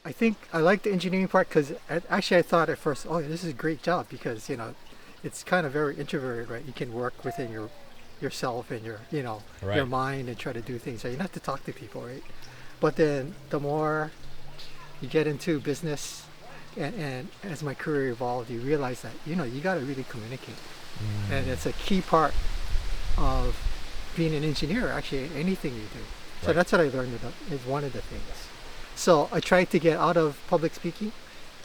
I think I like the engineering part because actually I thought at first, oh, this is a great job because it's kind of very introverted, right? You can work within yourself and your Right. mind and try to do things. So you don't have to talk to people, right? But then the more you get into business and as my career evolved, you realize that you got to really communicate, and Mm, it's a key part of being an engineer. Actually, anything you do. So right. that's what I learned is one of the things. So I tried to get out of public speaking,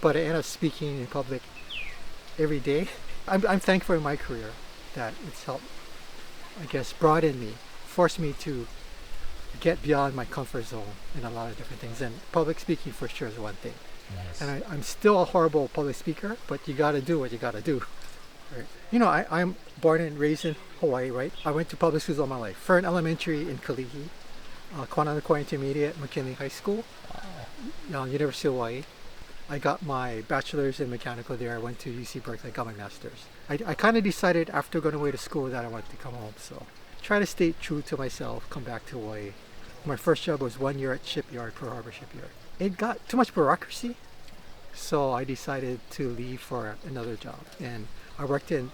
but I ended up speaking in public every day. I'm thankful in my career that it's helped, I guess, broaden me, forced me to get beyond my comfort zone in a lot of different things. And public speaking for sure is one thing. And Nice. I'm still a horrible public speaker, but you got to do what you got to do. Right. I'm born and raised in Hawaii, right? I went to public schools all my life. Fern Elementary in Kalihi, Kwananakwa Intermediate, McKinley High School, Wow. University of Hawaii. I got my bachelor's in mechanical there. I went to UC Berkeley, I got my master's. I kind of decided after going away to school that I wanted to come home. So try to stay true to myself, come back to Hawaii. My first job was 1 year at Shipyard, Pearl Harbor Shipyard. It got too much bureaucracy, so I decided to leave for another job. And I worked in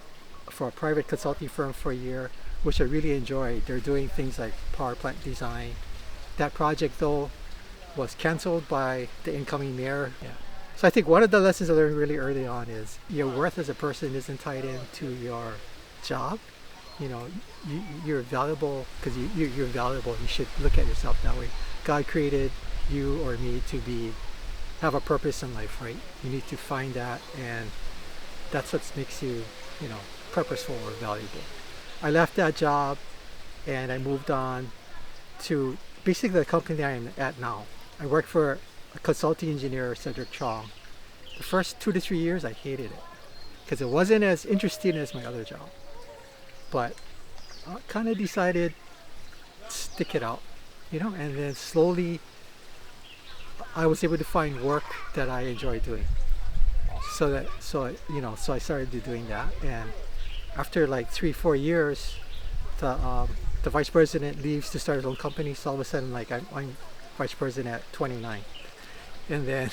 for a private consulting firm for a year, which I really enjoyed. They're doing things like power plant design. That project, though, was canceled by the incoming mayor. Yeah. So I think one of the lessons I learned really early on is your worth as a person isn't tied into your job. You know, you're valuable because you're valuable. You should look at yourself that way. God created you or me to have a purpose in life, right? You need to find that, and that's what makes you, you know, purposeful or valuable. I left that job and I moved on to basically the company I am at now. I work for a consulting engineer, Cedric Chong. The first 2 to 3 years, I hated it because it wasn't as interesting as my other job. But I kind of decided stick it out, and then slowly I was able to find work that I enjoy doing. Awesome. So I started doing that, and after like 3 4 years, the vice president leaves to start his own company. So all of a sudden, like I'm vice president at 29, and then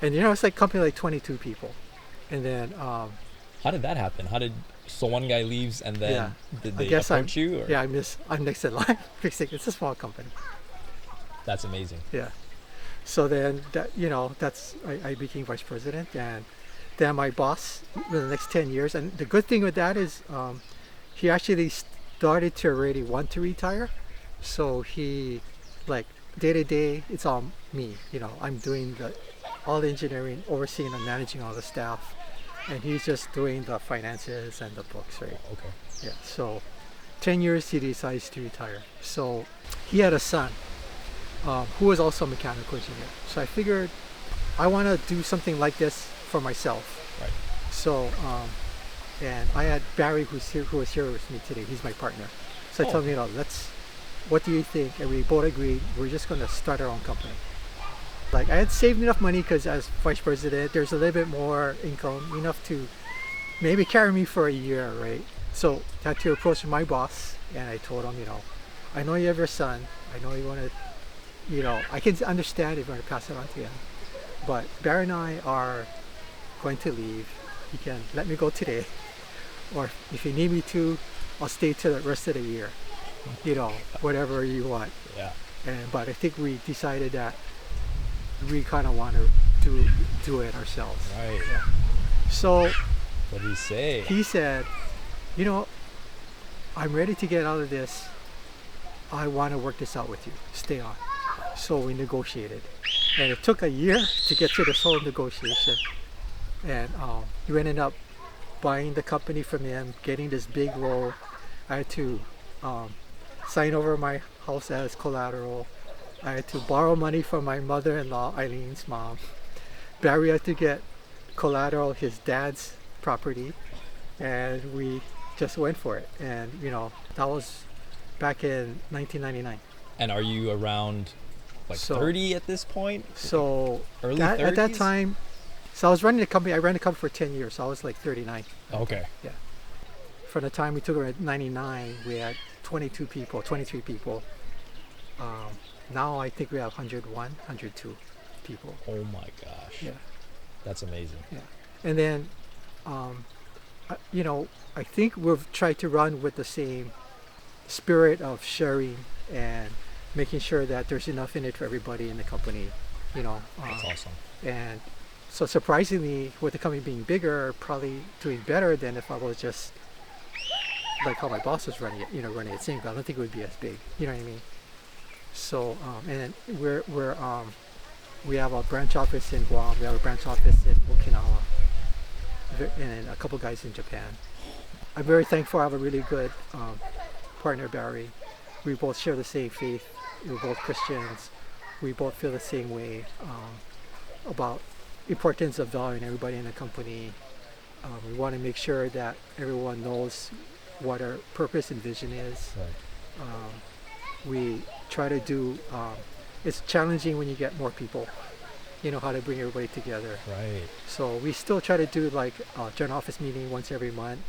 it's like company like 22 people, and then How did that happen? So one guy leaves and yeah, then did I they guess approach you or? yeah I'm next in line. Basically, it's a small company. That's amazing. Yeah. So then I became vice president, and then my boss for the next 10 years. And the good thing with that is he actually started to already want to retire. So he, like, day to day, it's all me. I'm doing all the engineering, overseeing and managing all the staff. And he's just doing the finances and the books, right? Okay. Yeah. So 10 years he decides to retire. So he had a son who was also a mechanical engineer. So I figured I want to do something like this for myself. Right. So, and I had Barry, who was here with me today. He's my partner. So I Oh, told him, okay. what do you think? And we both agreed we're just going to start our own company. Like, I had saved enough money because as vice president, there's a little bit more income, enough to maybe carry me for a year, right? So I had to approach my boss, and I told him, I know you have your son. I know you want to, I can understand if you want to pass it on to him. But Barry and I are going to leave. You can let me go today, or if you need me to, I'll stay till the rest of the year. Whatever you want. Yeah. But I think we decided that we kind of want to do it ourselves. Right. Yeah. So What did he say? he said, you know, I'm ready to get out of this. I want to work this out with you. Stay on. So we negotiated, and it took a year to get to this whole negotiation. And we ended up buying the company from him, getting this big role. I had to sign over my house as collateral. I had to borrow money from my mother-in-law, Eileen's mom. Barry had to get collateral, his dad's property, and we just went for it. And that was back in 1999. And are you around like So 30 at this point? so Early at that 30s? time, so I was running the company. I ran the company for 10 years. So I was like 39. Okay. Yeah. From the time we took over at 99, we had 22 people, 23 people. Now I think we have 101, 102. people. Oh my gosh. Yeah. That's amazing. Yeah. And then, you know, I think we've tried to run with the same spirit of sharing and making sure that there's enough in it for everybody in the company, you know. That's awesome. And so surprisingly, with the company being bigger, probably doing better than if I was just like how my boss was running it, you know, running it same. I don't think it would be as big, you know what I mean? So, and then we have a branch office in Guam, we have a branch office in Okinawa, and a couple guys in Japan. I'm very thankful I have a really good partner, Barry. We both share the same faith. We're both Christians. We both feel the same way about importance of valuing everybody in the company. We want to make sure that everyone knows what our purpose and vision is. Right. We try to do, it's challenging when you get more people, you know, how to bring everybody together. Right. So we still try to do like a general office meeting once every month,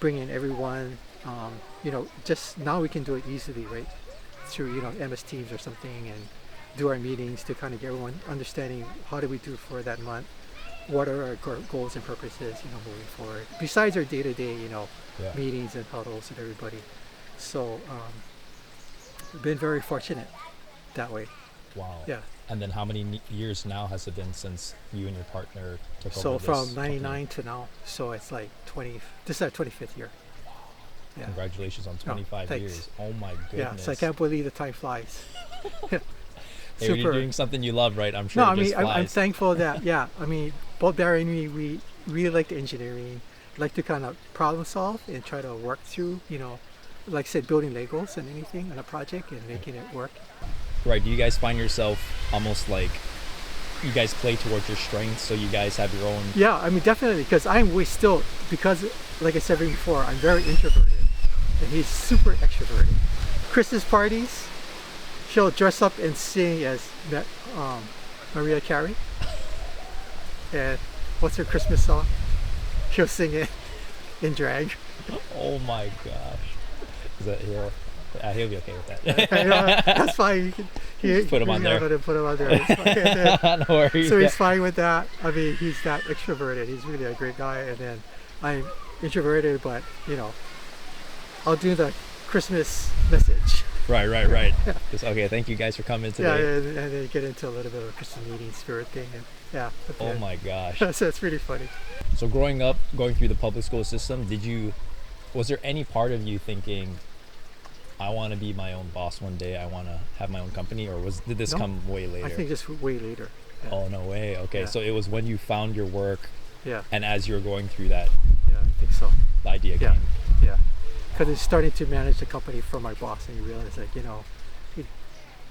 bring in everyone, you know, just now we can do it easily, right? Through, you know, MS Teams or something, and do our meetings to kind of get everyone understanding how do we do for that month, what are our goals and purposes, you know, moving forward, besides our day-to-day, you know, meetings and huddles with everybody. So we've been very fortunate that way. Wow. Yeah. And then how many years now has it been since you and your partner took over So this from 99 company? to now, so it's like 20, this is our 25th year. Yeah. Congratulations on 25 thanks. years. Oh my goodness. Yeah, so I can't believe the time flies. Hey, when you're doing something you love, right? I'm sure No, it I mean, just flies. I'm thankful that, yeah, I mean, both Barry and me, we really like the engineering, like to kind of problem solve and try to work through, you know, like I said, building Legos and anything on a project and making it work. Right. Do you guys find yourself almost like you guys play towards your strengths, so you guys have your own? Yeah, I mean, definitely, because because like I said before, I'm very introverted and he's super extroverted. Christmas parties, she'll dress up and sing as Mariah Carey. And what's her Christmas song? She'll sing it in drag. Oh my gosh. Is that he'll be okay with that. That's fine. Put him on there. Put him on there. It's fine. No worries. So he's fine with that. I mean, he's that extroverted. He's really a great guy. And then I'm introverted, but you know, I'll do the Christmas message. Right. Just, okay, thank you guys for coming today. Yeah, and then get into a little bit of a Christmas meeting spirit thing. And yeah. Oh my gosh. So it's really funny. So growing up, going through the public school system, was there any part of you thinking, I want to be my own boss one day, I want to have my own company, or did this come way later? I think just way later. Yeah. Oh, no way. Okay, Yeah. so it was when you found your work, Yeah. and as you were going through that, Yeah, I think so. the idea Yeah. came. Yeah. Because it's starting to manage the company for my boss, and you realize, like, you know,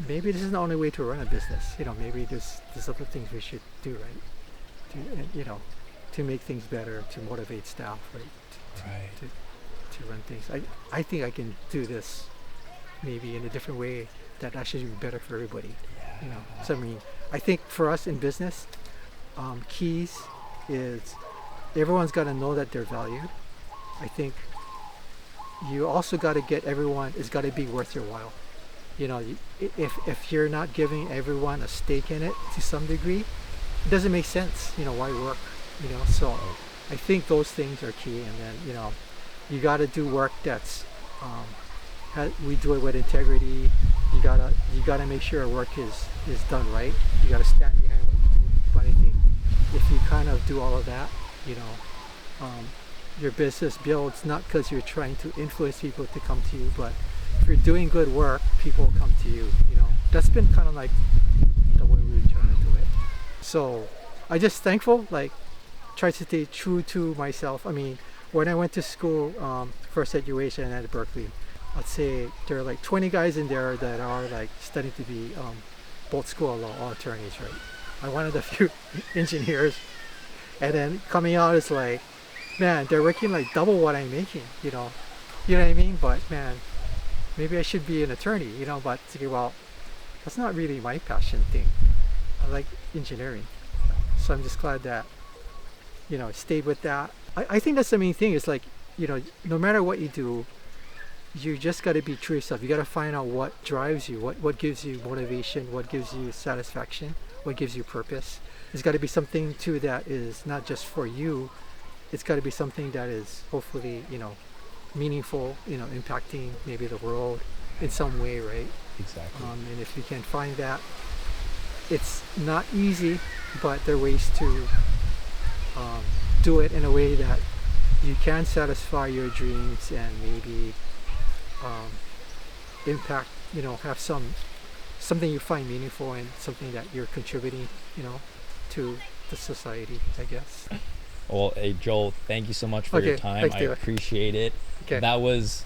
maybe this is the only way to run a business. You know, maybe there's other things we should do, right? You know, to make things better, to motivate staff, right? To run things. I think I can do this maybe in a different way that actually would be better for everybody. You know, so I mean, I think for us in business, keys is everyone's got to know that they're valued. I think you also got to get everyone, it's got to be worth your while. You know, if you're not giving everyone a stake in it to some degree, it doesn't make sense. You know, why work? You know, so I think those things are key. And then, you know, you got to do work that's we do it with integrity. You gotta make sure our work is done right. You gotta stand behind what you do. But I think if you kind of do all of that, you know, your business builds not because you're trying to influence people to come to you, but if you're doing good work, people will come to you. You know, that's been kind of like the way we're trying to do it. So I just thankful, like, try to stay true to myself. I mean, when I went to school, first at UH and at Berkeley, I'd say there are like 20 guys in there that are like studying to be both school of law attorneys, right? I wanted a few engineers, and then coming out is like, man, they're working like double what I'm making, you know what I mean? But man, maybe I should be an attorney, you know, but thinking, well, that's not really my passion thing. I like engineering. So I'm just glad that, you know, I stayed with that. I think that's the main thing. Is like, you know, no matter what you do, you just got to be true to yourself. You got to find out what drives you, what gives you motivation, what gives you satisfaction, what gives you purpose. It's got to be something too that is not just for you. It's got to be something that is hopefully, meaningful, impacting maybe the world in some way, right? Exactly. And if you can find that, it's not easy, but there are ways to do it in a way that you can satisfy your dreams and maybe impact, have something you find meaningful and something that you're contributing, to the society, I guess. Well, hey, Joel, thank you so much for your time. Thanks, I David. appreciate it. Okay. That was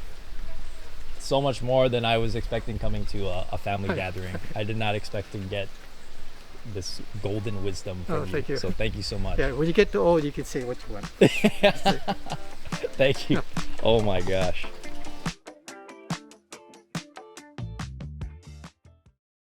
so much more than I was expecting coming to a family gathering. I did not expect to get this golden wisdom from you. Thank you. So thank you so much. Yeah, when you get too old, you can say what you want. Thank you. Oh my gosh.